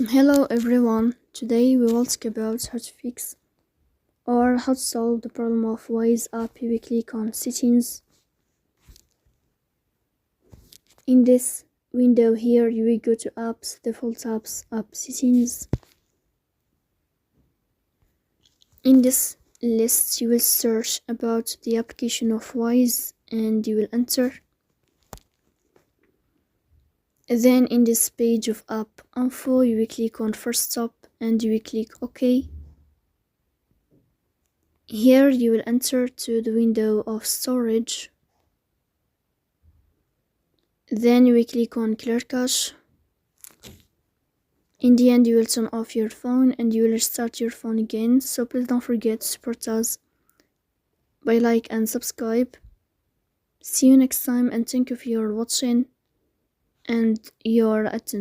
Hello everyone, today we will talk about how to fix or how to solve the problem of Wise app if we click on settings. In this window here you will go to apps, default apps, app settings. In this list you will search about the application of Wise and you will enter. Then in this page of app info you will click on first stop and you will click OK. Here you will enter to the window of storage. Then you will click on clear cache. In the end you will turn off your phone and you will restart your phone again, so please don't forget to support us by like and subscribe. See you next time and thank you for your watching and your attention.